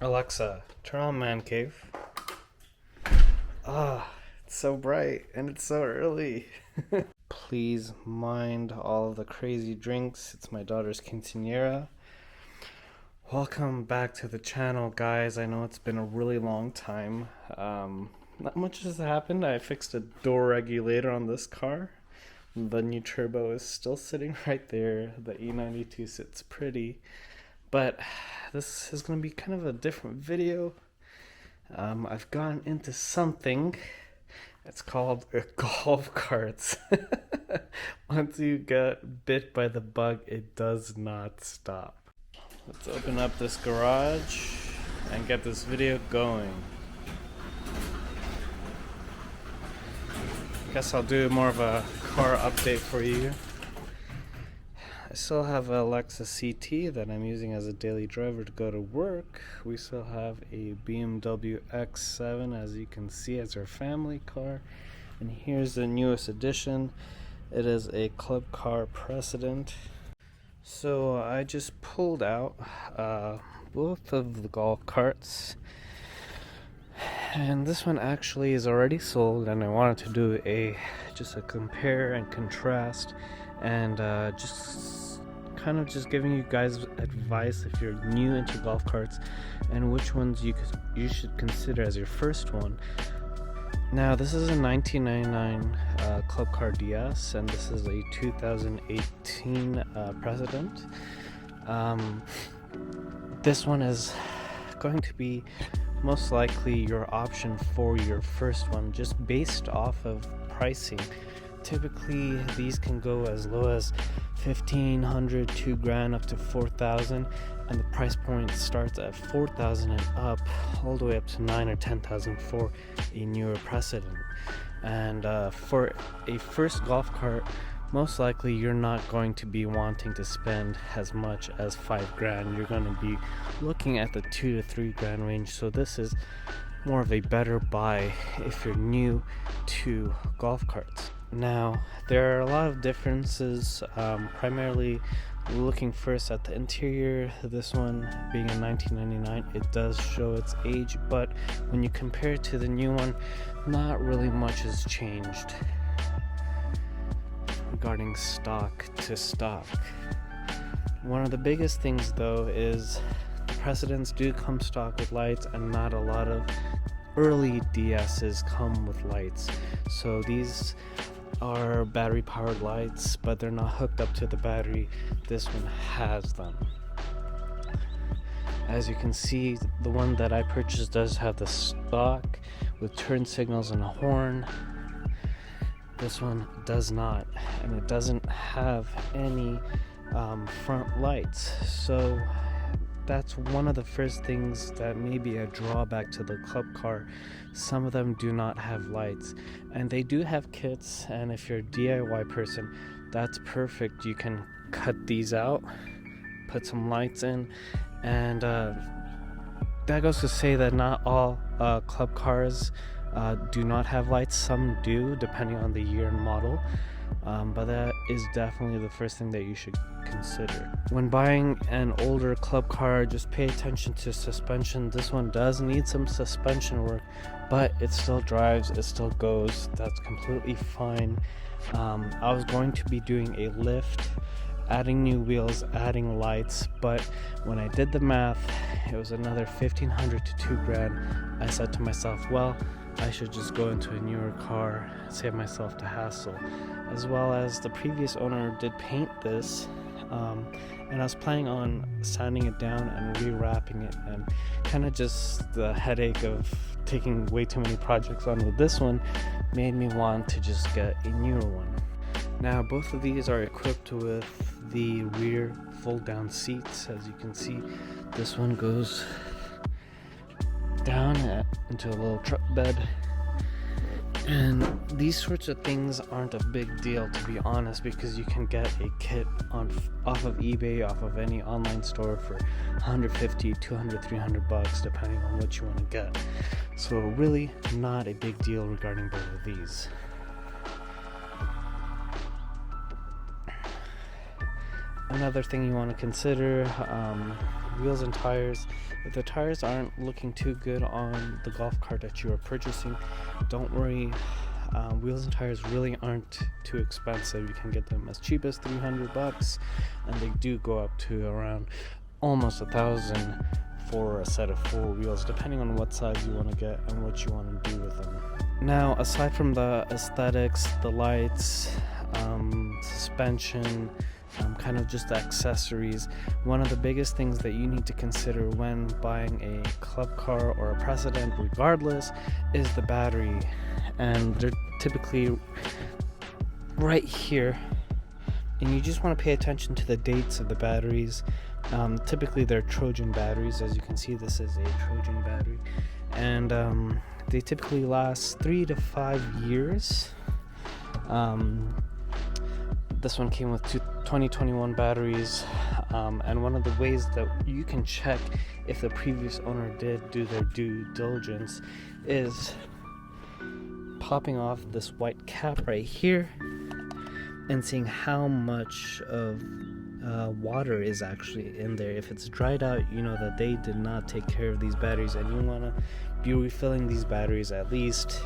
Alexa, turn on Man Cave. It's so bright and it's so early. Please mind all of the crazy drinks. It's my daughter's quinceanera. Welcome back to the channel, guys. I know it's been a really long time. Not much has happened. I fixed a door regulator on this car. The new turbo is still sitting right there. The E92 sits pretty. But this is going to be kind of a different video. I've gone into something. It's called golf carts. Once you get bit by the bug, it does not stop. Let's open up this garage and get this video going. Guess I'll do more of a car update for you. I still have a Lexus CT that I'm using as a daily driver to go to work. We still have a BMW X7, as you can see, as our family car. And here's the newest addition. It is a Club Car Precedent. So I just pulled out both of the golf carts. And this one actually is already sold, and I wanted to do just a compare and contrast, and just giving you guys advice if you're new into golf carts and which ones you should consider as your first one. Now, this is a 1999 Club Car DS, and this is a 2018 Precedent. This one is going to be most likely your option for your first one, just based off of pricing. Typically these can go as low as $1,500, $2,000 up to $4,000, and the price point starts at $4,000 and up, all the way up to $9,000 or $10,000 for a newer Precedent. And for a first golf cart, most likely you're not going to be wanting to spend as much as $5,000. You're going to be looking at the $2,000 to $3,000 range. So this is more of a better buy if you're new to golf carts. Now, there are a lot of differences, primarily looking first at the interior. This one being a 1999, it does show its age, but when you compare it to the new one, not really much has changed regarding stock to stock. One of the biggest things though is the Precedents do come stock with lights, and not a lot of early DS's come with lights. So these are battery powered lights, but they're not hooked up to the battery. This one has them. As you can see, the one that I purchased does have the stock with turn signals and a horn. This one does not, and it doesn't have any front lights. So that's one of the first things that may be a drawback to the club car. Some of them do not have lights, and they do have kits, and if you're a DIY person, that's perfect. You can cut these out, put some lights in, and that goes to say that not all club cars do not have lights. Some do, depending on the year and model, but that is definitely the first thing that you should consider when buying an older club car. Just pay attention to suspension. This one does need some suspension work, but it still drives, it still goes. That's completely fine. I was going to be doing a lift, adding new wheels, adding lights, but when I did the math, it was another $1,500 to $2,000. I said to myself, well, I should just go into a newer car, save myself the hassle. As well as the previous owner did paint this, and I was planning on sanding it down and rewrapping it, and kind of just the headache of taking way too many projects on with this one made me want to just get a newer one. Now, both of these are equipped with the rear fold down seats. As you can see, this one goes down into a little truck bed, and these sorts of things aren't a big deal, to be honest, because you can get a kit off of eBay, off of any online store for $150, $200, $300, depending on what you want to get. So really not a big deal regarding both of these. Another thing you want to consider, wheels and tires. If the tires aren't looking too good on the golf cart that you are purchasing, don't worry. Wheels and tires really aren't too expensive. You can get them as cheap as $300, and they do go up to around almost $1,000 for a set of 4 wheels, depending on what size you want to get and what you want to do with them. Now, aside from the aesthetics, the lights, suspension, kind of just the accessories, one of the biggest things that you need to consider when buying a club car or a Precedent, regardless, is the battery. And they're typically right here, and you just want to pay attention to the dates of the batteries. Typically they're Trojan batteries. As you can see, this is a Trojan battery, and they typically last 3 to 5 years. This one came with 2021 batteries, and one of the ways that you can check if the previous owner did do their due diligence is popping off this white cap right here and seeing how much of water is actually in there. If it's dried out, you know that they did not take care of these batteries, and you want to be refilling these batteries at least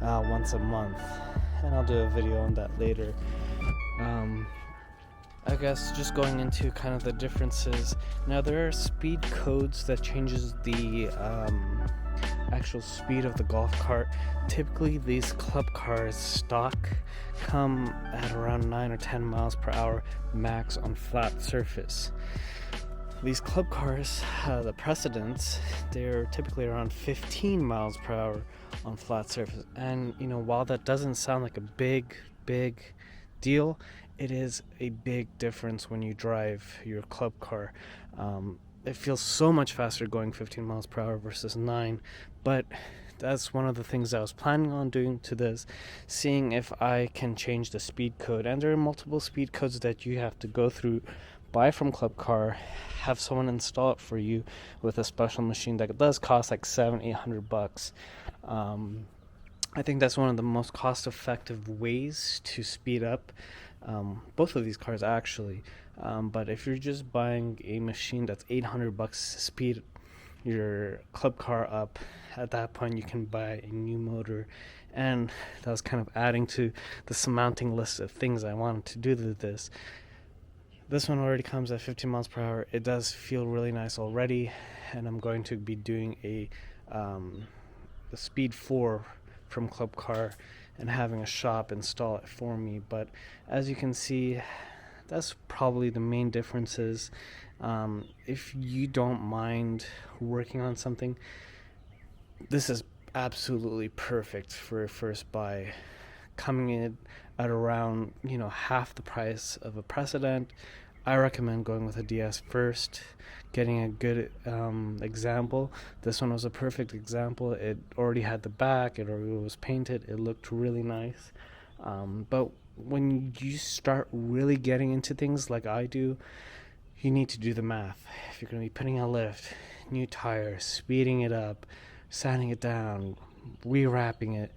once a month, and I'll do a video on that later. I guess just going into kind of the differences. Now, there are speed codes that changes the actual speed of the golf cart. Typically these club cars stock come at around 9 or 10 miles per hour max on flat surface. These club cars, the Precedents, they're typically around 15 miles per hour on flat surface. And you know, while that doesn't sound like a big deal, it is a big difference when you drive your club car. It feels so much faster going 15 miles per hour versus 9, but that's one of the things I was planning on doing to this, seeing if I can change the speed code. And there are multiple speed codes that you have to go through, buy from Club Car, have someone install it for you with a special machine that does cost like $700-800. I think that's one of the most cost-effective ways to speed up both of these cars, actually. But if you're just buying a machine that's $800 to speed your club car up, at that point you can buy a new motor. And that was kind of adding to the surmounting list of things I wanted to do to this. This one already comes at 15 miles per hour. It does feel really nice already, and I'm going to be doing the Speed 4 from Club Car and having a shop install it for me. But as you can see, that's probably the main differences. If you don't mind working on something, this is absolutely perfect for a first buy. Coming in at around, half the price of a Precedent, I recommend going with a DS first, getting a good example. This one was a perfect example. It already had the back, it already was painted, it looked really nice. But when you start really getting into things like I do, you need to do the math. If you're going to be putting a lift, new tires, speeding it up, sanding it down, rewrapping it,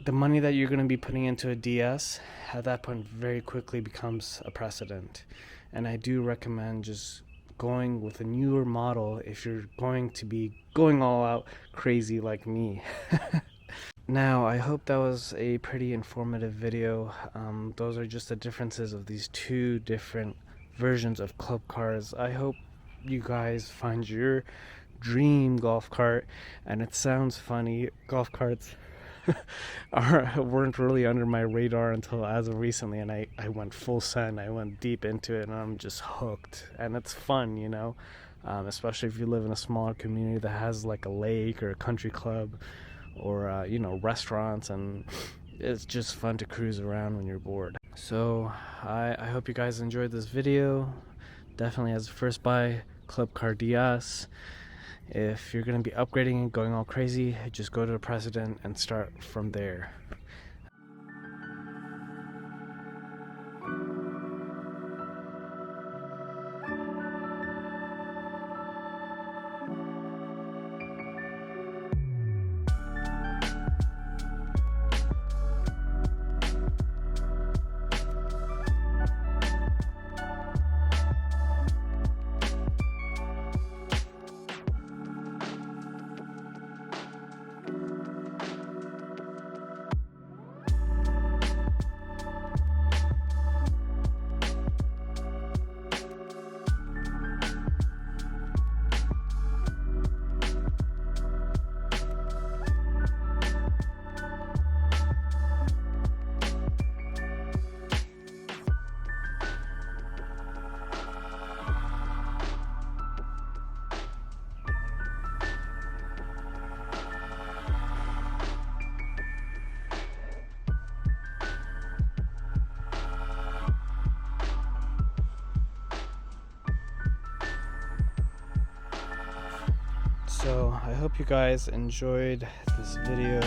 the money that you're going to be putting into a DS at that point very quickly becomes a Precedent. And I do recommend just going with a newer model if you're going to be going all out crazy like me. Now, I hope that was a pretty informative video. Those are just the differences of these two different versions of club cars. I hope you guys find your dream golf cart. And it sounds funny, golf carts weren't really under my radar until as of recently, and I went full send. I went deep into it, and I'm just hooked. And it's fun, especially if you live in a smaller community that has like a lake or a country club or restaurants, and it's just fun to cruise around when you're bored. So I hope you guys enjoyed this video. Definitely as a first buy, Club Car DS. If you're going to be upgrading and going all crazy, just go to the Precedent and start from there. So I hope you guys enjoyed this video.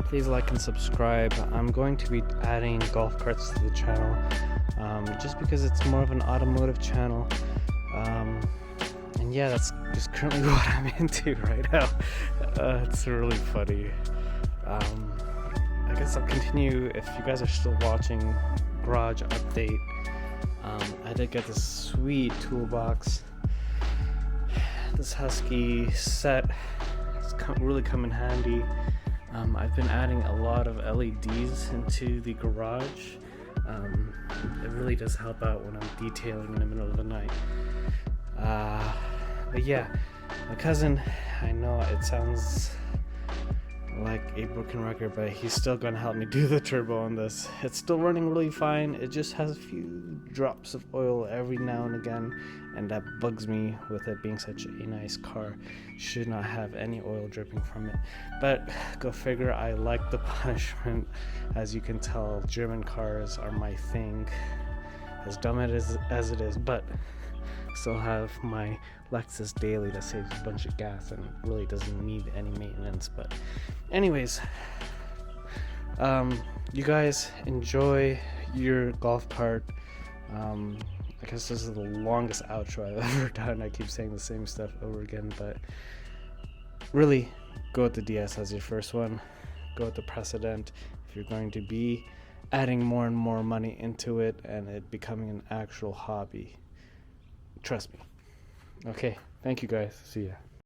Please like and subscribe. I'm going to be adding golf carts to the channel, just because it's more of an automotive channel. And yeah, that's just currently what I'm into right now. It's really funny. I guess I'll continue if you guys are still watching. Garage update. I did get this sweet toolbox. This Husky set has really come in handy. I've been adding a lot of LEDs into the garage. It really does help out when I'm detailing in the middle of the night. But yeah, my cousin, I know it sounds like a broken record, but he's still gonna help me do the turbo on this. It's still running really fine. It just has a few drops of oil every now and again, and that bugs me with it being such a nice car. Should not have any oil dripping from it, but go figure. I like the punishment. As you can tell, German cars are my thing, as dumb as it is, but still have my Lexus Daily that saves a bunch of gas and really doesn't need any maintenance. But anyways, you guys enjoy your golf cart. I guess this is the longest outro I've ever done. I keep saying the same stuff over again, but really go with the DS as your first one. Go with the Precedent if you're going to be adding more and more money into it and it becoming an actual hobby. Trust me. Okay, thank you guys. See ya.